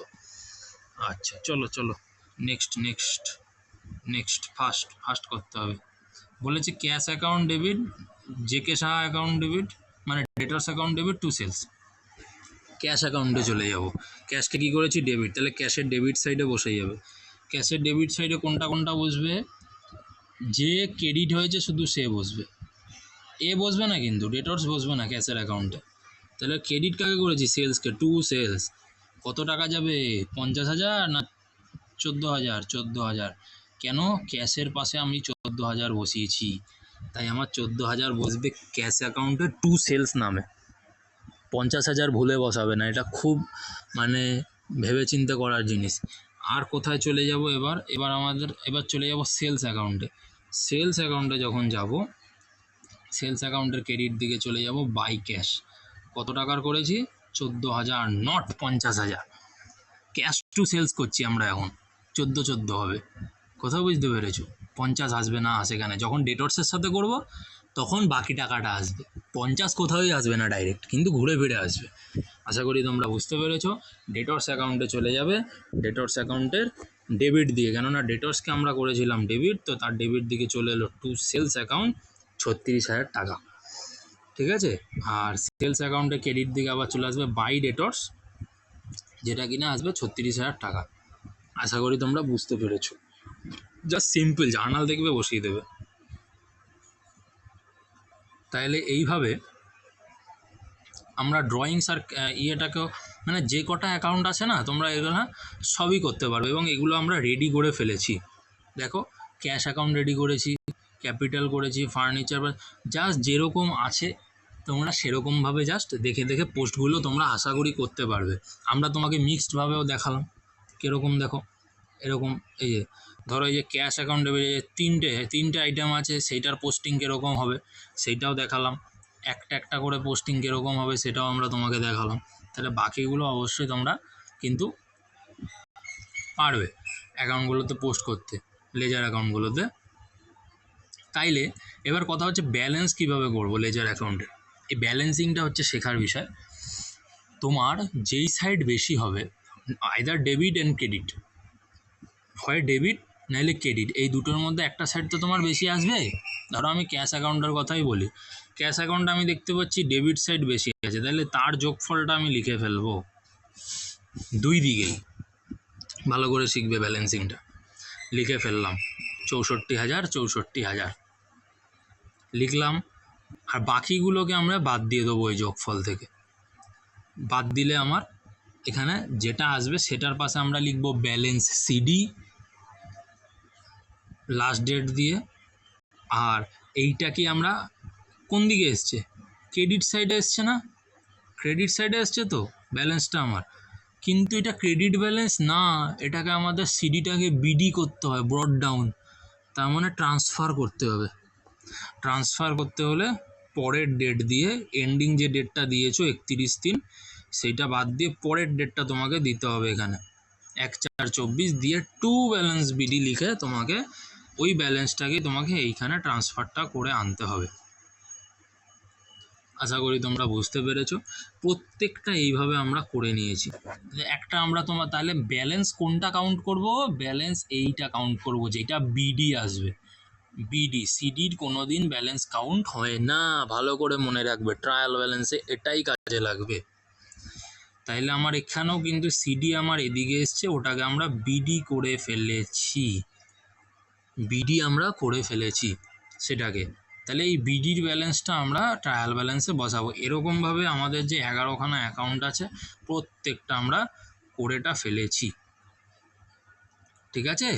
আচ্ছা চলো চলো নেক্সট নেক্সট নেক্সট। ফাস্ট করতে হবে। বলেছে cash account debit, J K Saha account debit, মানে debtors account debit to sales. Cash অ্যাকাউন্টে চলে যাব। ক্যাশকে কী করেছি? ডেবিট। তাহলে ক্যাশের ডেবিট সাইডে বসে যাবে। ক্যাশের ডেবিট সাইডে কোনটা কোনটা বসবে? যে ক্রেডিট হয়েছে শুধু সে বসবে, এ বসবে না, কিন্তু ডেটর্স বসবে না ক্যাশের অ্যাকাউন্টে। তাহলে ক্রেডিট কাকে করেছি? সেলসকে, টু সেলস। কত টাকা যাবে? 50,000 না 14,000? 14,000। কেন? ক্যাশের পাশে আমি 14,000 বসিয়েছি, তাই আমার 14,000 বসবে ক্যাশ অ্যাকাউন্টে টু সেলস নামে। 50,000 ভুলে বসাবে না, এটা খুব মানে ভেবেচিন্তে করার জিনিস। আর কোথায় চলে যাব? এবার চলে যাব সেলস অ্যাকাউন্টে। সেলস অ্যাকাউন্টে যখন যাব, সেলস অ্যাকাউন্টের ক্রেডিট দিকে চলে যাব, বাই ক্যাশ। কত টাকার করেছি? 14,000, নট 50,000। ক্যাশ টু সেলস করছি আমরা এখন, 14 হবে। কোথাও বুঝতে পেরেছো? 50 আসবে না সেখানে। যখন ডেটর্সের সাথে করব তখন বাকি টাকাটা আসবে, 50 কোথাওই আসবে না ডাইরেক্ট, কিন্তু ঘুরে ফিরে আসবে। আশা করি তোমরা বুঝতে পেরেছো। ডেটর্স অ্যাকাউন্টে চলে যাবে, ডেটর্স অ্যাকাউন্টের ডেবিট দিয়ে, কেননা ডেটর্সকে আমরা করেছিলাম ডেবিট, তো তার ডেবিট দিকে চলে এলো টু সেলস অ্যাকাউন্ট 36,000 টাকা। ঠিক আছে। আর সেলস অ্যাকাউন্টে ক্রেডিট দিকে আবার চলে আসবে বাই ডেটর্স, যেটা কিনা আসবে 36,000 টাকা। আশা করি তোমরা বুঝতে পেরেছো। জাস্ট সিম্পল, জার্নাল দেখবে বসিয়ে দেবে। তাহলে এইভাবে আমরা ড্রয়িংস আর ইয়েটাকেও, মানে যে কটা অ্যাকাউন্ট আছে না, তোমরা এগুলো সবই করতে পারবে, এবং এগুলো আমরা রেডি করে ফেলেছি। দেখো, ক্যাশ অ্যাকাউন্ট রেডি করেছি, ক্যাপিটাল করেছি, ফার্নিচার, জাস্ট যেরকম আছে তোমরা সেরকমভাবে জাস্ট দেখে দেখে পোস্টগুলো তোমরা আশা করি করতে পারবে। আমরা তোমাকে মিক্সডভাবেও দেখালাম, কীরকম দেখো, এরকম এই যে ধরো এই যে ক্যাশ অ্যাকাউন্টে বেরিয়ে তিনটে আইটেম আছে, সেইটার পোস্টিং কীরকম হবে সেইটাও দেখালাম, একটা একটা করে পোস্টিং কীরকম হবে সেটাও আমরা তোমাকে দেখালাম। তাহলে বাকিগুলো অবশ্যই তোমরা কিন্তু পারবে অ্যাকাউন্টগুলোতে পোস্ট করতে, লেজার অ্যাকাউন্টগুলোতে। তাইলে এবার কথা হচ্ছে ব্যালেন্স কীভাবে করবো লেজার অ্যাকাউন্টে। এই ব্যালেন্সিংটা হচ্ছে শেখার বিষয়। তোমার যেই সাইড বেশি হবে, আইদার ডেবিট অ্যান্ড ক্রেডিট, হয় ডেবিট নাহলে ক্রেডিট, এই দুটোর মধ্যে একটা সাইড তো তোমার বেশি আসবে। ধরো আমি ক্যাশ অ্যাকাউন্টের কথাই বলি, ক্যাশ অ্যাকাউন্টে আমি দেখতে পাচ্ছি ডেবিট সাইড বেশি আছে, তাহলে তার যোগফলটা আমি লিখে ফেলবো দুই দিকেই। ভালো করে শিখবে ব্যালেন্সিংটা। লিখে ফেললাম 64,000 লিখলাম। আর বাকিগুলোকে আমরা বাদ দিয়ে দেবো ওই যোগফল থেকে। বাদ দিলে আমার এখানে যেটা আসবে সেটার পাশে আমরা লিখবো ব্যালেন্স সিডি লাস্ট ডেট দিয়ে। আর এইটা কি আমরা কোন দিকে এসছে, ক্রেডিট সাইডে এসছে না, ক্রেডিট সাইডে এসছে তো ব্যালেন্সটা আমার, কিন্তু এটা ক্রেডিট ব্যালেন্স না, এটাকে আমাদের সিডিটাকে বিডি করতে হয়, ব্রড ডাউন, তার মানে ট্রান্সফার করতে হবে। ট্রান্সফার করতে হলে পরের ডেট দিয়ে, এন্ডিং যে ডেটটা দিয়েছো 31/3 সেইটা বাদ দিয়ে পরের ডেটটা তোমাকে দিতে হবে এখানে 1/4/24 দিয়ে টু ব্যালেন্স বিডি লিখে তোমাকে ওই ব্যালেন্সটাকে তোমাকে এইখানে ট্রান্সফারটা করে আনতে হবে। আশা করি তোমরা বুঝতে পেরেছো। প্রত্যেকটা এইভাবে আমরা করে নিয়েছি। একটা আমরা তোমার তাহলে ব্যালেন্স কোনটা কাউন্ট করব, ব্যালেন্স এইটা কাউন্ট করব যেটা বিডি আসবে। বিডি, সিডির কোনো দিন ব্যালেন্স কাউন্ট হয় না, ভালো করে মনে রাখবে, ট্রায়াল ব্যালেন্সে এটাই কাজে লাগবে। তাইলে আমার এখানেও কিন্তু সিডি আমার এদিকে এসছে, ওটাকে আমরা বিডি করে ফেলেছি, বিডি আমরা করে ফেলেছি সেটাকে। তাহলে এই বিডির ব্যালেন্সটা আমরা ট্রায়াল ব্যালেন্সে বসাবো। এরকমভাবে আমাদের যে 11খানা অ্যাকাউন্ট আছে প্রত্যেকটা আমরা করেটা ফেলেছি। ঠিক আছে,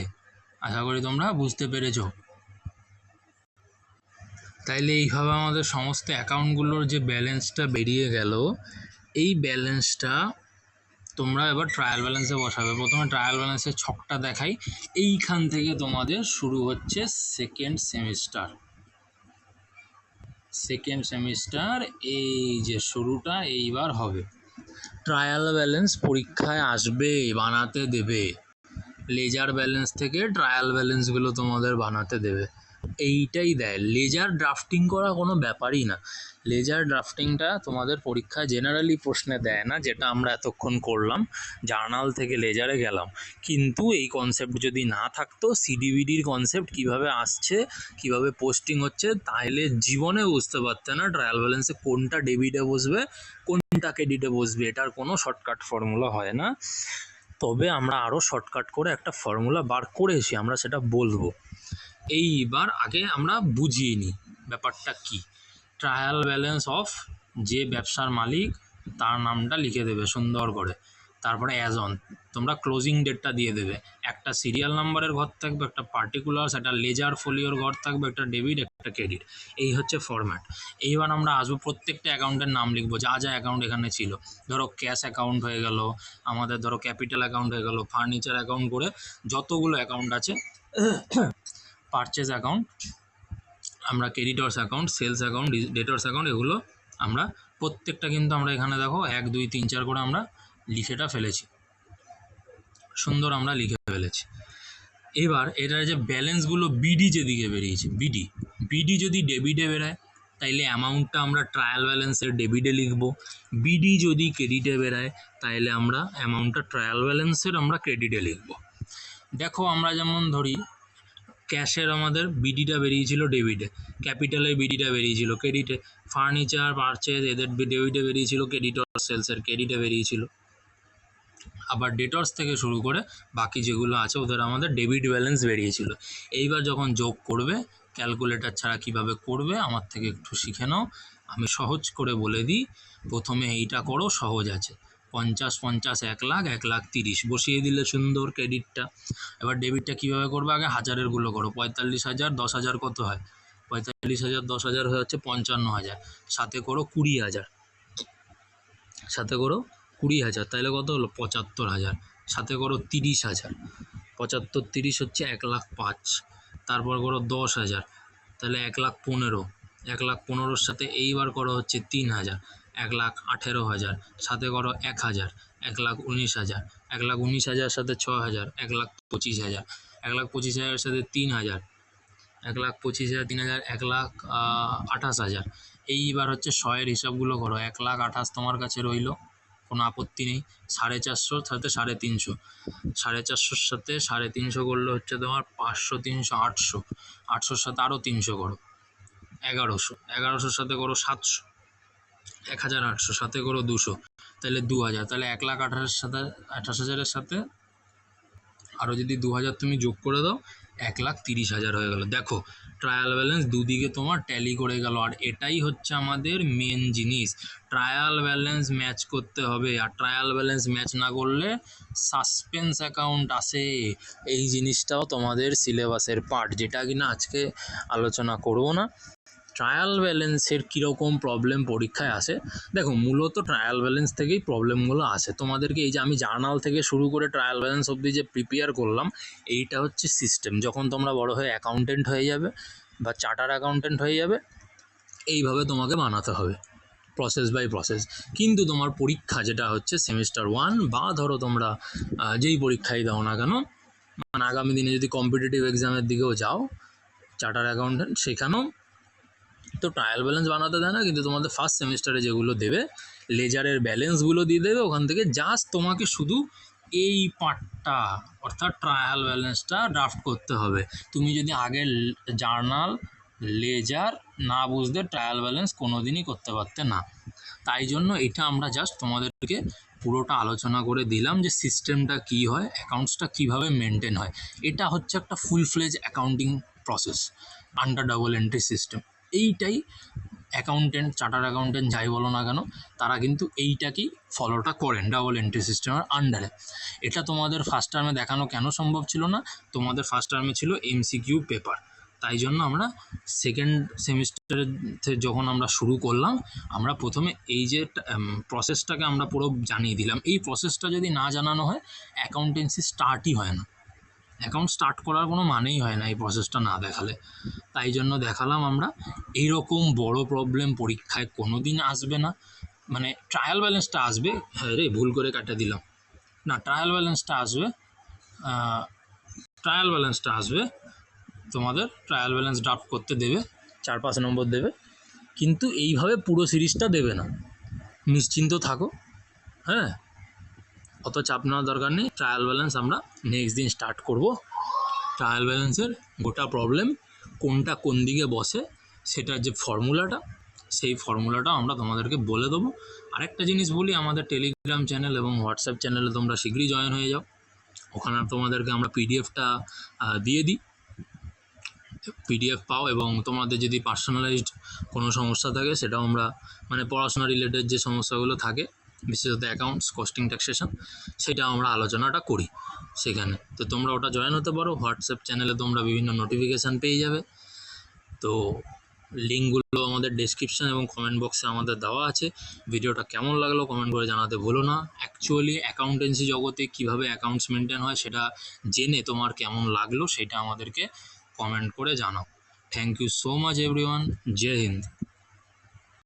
আশা করি তোমরা বুঝতে পেরেছো। তাইলে এইভাবে আমাদের সমস্ত অ্যাকাউন্টগুলোর যে ব্যালেন্সটা বেরিয়ে গেল, এই ব্যালেন্সটা তোমরা এবার ট্রায়াল ব্যালেন্সে বসাবে। প্রথমে ট্রায়াল ব্যালেন্সের ছকটা দেখাই। এইখান থেকে তোমাদের শুরু হচ্ছে সেকেন্ড সেমিস্টার, এই যে শুরুটা এইবার হবে। ট্রায়াল ব্যালেন্স পরীক্ষায় আসবে, বানাতে দেবে, লেজার ব্যালেন্স থেকে ট্রায়াল ব্যালেন্সগুলো তোমাদের বানাতে দেবে। এইটাই দেয়, লেজার ড্রাফটিং করা কোনো ব্যাপারই না। লেজার ড্রাফটিংটা তোমাদের পরীক্ষায় জেনারেলি প্রশ্নে দেয় না, যেটা আমরা এতক্ষণ করলাম, জার্নাল থেকে লেজারে গেলাম। কিন্তু এই কনসেপ্ট যদি না থাকতো, সিডিবিডির কনসেপ্ট কিভাবে আসছে, কিভাবে পোস্টিং হচ্ছে, তাহলে জীবনে বুঝতে পারতে না ট্রায়াল ব্যালেন্সে কোনটা ডেবিটে বসবে কোনটা ক্রেডিটে বসবে। এটার কোনো শর্টকাট ফর্মুলা হয় না, তবে আমরা আরও শর্টকাট করে একটা ফর্মুলা বার করেছি, আমরা সেটা বলবো। এইবার আগে আমরা বুঝিয়ে নিই ব্যাপারটা কি। ট্রায়াল ব্যালেন্স অফ যে ব্যবসার মালিক তার নামটা লিখে দেবে সুন্দর করে, তারপরে অ্যাজ অন তোমরা ক্লোজিং ডেটটা দিয়ে দেবে। একটা সিরিয়াল নাম্বারের ঘর থাকবে, একটা পার্টিকুলার্স, একটা লেজার ফোলিওর ঘর থাকবে, একটা ডেবিট একটা ক্রেডিট, এই হচ্ছে ফরম্যাট। এইবার আমরা আসবো প্রত্যেকটা অ্যাকাউন্টের নাম লিখবো, যা যা অ্যাকাউন্ট এখানে ছিল। ধরো ক্যাশ অ্যাকাউন্ট হয়ে গেল আমাদের, ধরো ক্যাপিটাল অ্যাকাউন্ট হয়ে গেল, ফার্নিচার অ্যাকাউন্ট করে যতগুলো অ্যাকাউন্ট আছে, পারচেজ অ্যাকাউন্ট, আমরা creditors account, sales account, debtors account, এগুলো আমরা প্রত্যেকটা কিন্তু আমরা এখানে দেখো 1 2 3 4 করে আমরা লিখেটা ফেলেছি, সুন্দর আমরা লিখে ফেলেছি। এবার এটার যে ব্যালেন্সগুলো বিডি যেদিকে বেরিয়েছে, বিডি যদি ডেবিটে বেরায় তাইলে অ্যামাউন্টটা আমরা ট্রায়াল ব্যালেন্সের ডেবিটে লিখব। বিডি যদি ক্রেডিটে বেরায় তাইলে আমরা অ্যামাউন্টটা ট্রায়াল ব্যালেন্সের আমরা ক্রেডিটে লিখব। দেখো আমরা যেমন ধরি ক্যাশের আমাদের বিডিটা বেরিয়েছিল ডেবিটে, ক্যাপিটালের বিডিটা বেরিয়েছিল ক্রেডিটে, ফার্নিচার পারচেজ এদের ডেবিটে বেরিয়েছিল, ক্রেডিটর সেলসের ক্রেডিটে বেরিয়েছিল। আবার ডেটর্স থেকে শুরু করে বাকি যেগুলো আছে ওদের আমাদের ডেবিট ব্যালেন্স বেরিয়েছিল। এইবার যখন যোগ করবে, ক্যালকুলেটর ছাড়া কিভাবে করবে আমার থেকে একটু শিখে নাও, আমি সহজ করে বলে দিই। প্রথমে এইটা করো, সহজ আছে, 50 50 1 লাখ 1 লাখ 30 বসিয়ে দিলে সুন্দর ক্রেডিটটা। এবার ডেবিটটা কীভাবে করবে, আগে হাজারেরগুলো করো, 45,000 10,000 কত হয়, 45,000 10,000 হয়ে হচ্ছে 55,000, সাথে করো 20,000, সাথে করো 20,000, তাহলে কত হলো 75,000, সাথে করো 30,000, 75 30 হচ্ছে 1,05,000, তারপর করো 10,000, তাহলে 1,15,000, 1,15,000 সাথে এইবার করো হচ্ছে 3,000, 1,18,000, সাথে করো 1,000, 1,19,000, 1,19,000 সাথে 6,000, 1,25,000, 1,25,000 সাথে 3,000, 1,25,000, 3,000, 1,28,000। এইবার হচ্ছে 100-এর হিসাবগুলো করো। 1,28,000 তোমার কাছে রইলো, কোনো আপত্তি নেই। 450 সাথে 350, 450 সাথে 350 করলে হচ্ছে তোমার 500, 300, 800, 800 সাথে আরও 300 করো, 1,100, 1,100 সাথে করো 700, 1,800 সাথে করো 200, তাহলে 2,000, তাহলে 1,28,000 সাথে 28,000-এর সাথে আরও যদি 2,000 তুমি যোগ করে দাও, 1,30,000 হয়ে গেল। দেখো ট্রায়াল ব্যালেন্স দুদিকে তোমার ট্যালি করে গেল। আর এটাই হচ্ছে আমাদের মেন জিনিস, ট্রায়াল ব্যালেন্স ম্যাচ করতে হবে। আর ট্রায়াল ব্যালেন্স ম্যাচ না করলে সাসপেন্স অ্যাকাউন্ট আসে। এই জিনিসটাও তোমাদের সিলেবাসের পার্ট, যেটা কিনা আজকে আলোচনা করব না। ট্রায়াল ব্যালেন্সের কীরকম প্রবলেম পরীক্ষায় আসে, দেখো মূলত ট্রায়াল ব্যালেন্স থেকেই প্রবলেমগুলো আসে। তোমাদেরকে এই যে আমি জার্নাল থেকে শুরু করে ট্রায়াল ব্যালেন্স অবধি যে প্রিপেয়ার করলাম, এইটা হচ্ছে সিস্টেম। যখন তোমরা বড় হয়ে অ্যাকাউন্টেন্ট হয়ে যাবে বা চার্টার অ্যাকাউন্টেন্ট হয়ে যাবে, এইভাবে তোমাকে বানাতে হবে, প্রসেস বাই প্রসেস। কিন্তু তোমার পরীক্ষা যেটা হচ্ছে সেমিস্টার 1 বা ধরো তোমরা যেই পরীক্ষাই দাও না কেন, মানে আগামী দিনে যদি কম্পিটিটিভ এক্সামের দিকেও যাও চার্টার অ্যাকাউন্টেন্ট, সেখানেও তো ট্রায়াল ব্যালেন্স বানাতে দেয় না, কিন্তু তোমাদের ফার্স্ট সেমিস্টারে যেগুলো দেবে লেজারের ব্যালেন্সগুলো দিয়ে দেবে। ওখান থেকে জাস্ট তোমাকে শুধু এই পার্টটা অর্থাৎ ট্রায়াল ব্যালেন্সটা ড্রাফট করতে হবে। তুমি যদি আগে জার্নাল লেজার না বুঝতে ট্রায়াল ব্যালেন্স কোনো দিনই করতে পারতে না। তাই জন্য এটা আমরা জাস্ট তোমাদেরকে পুরোটা আলোচনা করে দিলাম যে সিস্টেমটা কী হয়, অ্যাকাউন্টসটা কীভাবে মেনটেন হয়। এটা হচ্ছে একটা full fledged accounting process under double entry system. এইটাই অ্যাকাউন্টেন্ট, চার্টার অ্যাকাউন্টেন্ট যাই বলো না কেন, তারা কিন্তু এইটাকেই ফলোটা করেন ডাবল এন্ট্রি সিস্টেমের আন্ডারে। এটা তোমাদের ফার্স্ট টার্মে দেখানো কেন সম্ভব ছিল না? তোমাদের ফার্স্ট টার্মে ছিল এমসিকিউ পেপার, তাই জন্য আমরা সেকেন্ড সেমিস্টারে যখন আমরা শুরু করলাম, আমরা প্রথমে এই যে প্রসেসটাকে আমরা পুরো জানিয়ে দিলাম। এই প্রসেসটা যদি না জানানো হয়, অ্যাকাউন্টেন্সি স্টার্টই হয় না, অ্যাকাউন্ট স্টার্ট করার কোনো মানেই হয় না এই প্রসেসটা না দেখালে। তাই জন্য দেখালাম আমরা। এইরকম বড় প্রবলেম পরীক্ষায় কোনো দিন আসবে না, মানে ট্রায়াল ব্যালেন্সটা আসবে, হ্যাঁ রে ভুল করে কাটে দিলাম, না ট্রায়াল ব্যালেন্সটা আসবে, ট্রায়াল ব্যালেন্সটা আসবে তোমাদের ট্রায়াল ব্যালেন্স ড্রাফট করতে দেবে, 4-5 নম্বর দেবে, কিন্তু এইভাবে পুরো সিরিজটা দেবে না, নিশ্চিন্ত থাকো। হ্যাঁ, অত চাপ নেওয়ার দরকার নেই। ট্রায়াল ব্যালেন্স আমরা নেক্সট দিন স্টার্ট করব। ট্রায়াল ব্যালেন্সের গোটা প্রবলেম কোনটা কোন দিকে বসে সেটার যে ফর্মুলাটা, সেই ফর্মুলাটা আমরা তোমাদেরকে বলে দেবো। আরেকটা জিনিস বলি, আমাদের টেলিগ্রাম চ্যানেল এবং হোয়াটসঅ্যাপ চ্যানেলে তোমরা শীঘ্রই জয়েন হয়ে যাও। ওখানে তোমাদেরকে আমরা পিডিএফটা দিয়ে দিই, পিডিএফ পাও, এবং তোমাদের যদি পার্সোনালাইজড কোনো সমস্যা থাকে সেটাও আমরা, মানে পড়াশোনা রিলেটেড যে সমস্যাগুলো থাকে বিশেষত অ্যাকাউন্টস, কস্টিং, ট্যাক্সেশন, সেটা আমরা আলোচনাটা করি সেখানে। তো তোমরা ওটা জয়েন হতে পারো। হোয়াটসঅ্যাপ চ্যানেলে তোমরা বিভিন্ন নোটিফিকেশান পেয়ে যাবে। তো লিঙ্কগুলো আমাদের ডেসক্রিপশান এবং কমেন্ট বক্সে আমাদের দেওয়া আছে। ভিডিওটা কেমন লাগলো কমেন্ট করে জানাতে ভুলো না। অ্যাকচুয়ালি অ্যাকাউন্টেন্সি জগতে কীভাবে অ্যাকাউন্টস মেনটেন হয় সেটা জেনে তোমার কেমন লাগলো সেটা আমাদেরকে কমেন্ট করে জানাও। Thank you so much everyone. Jai Hind.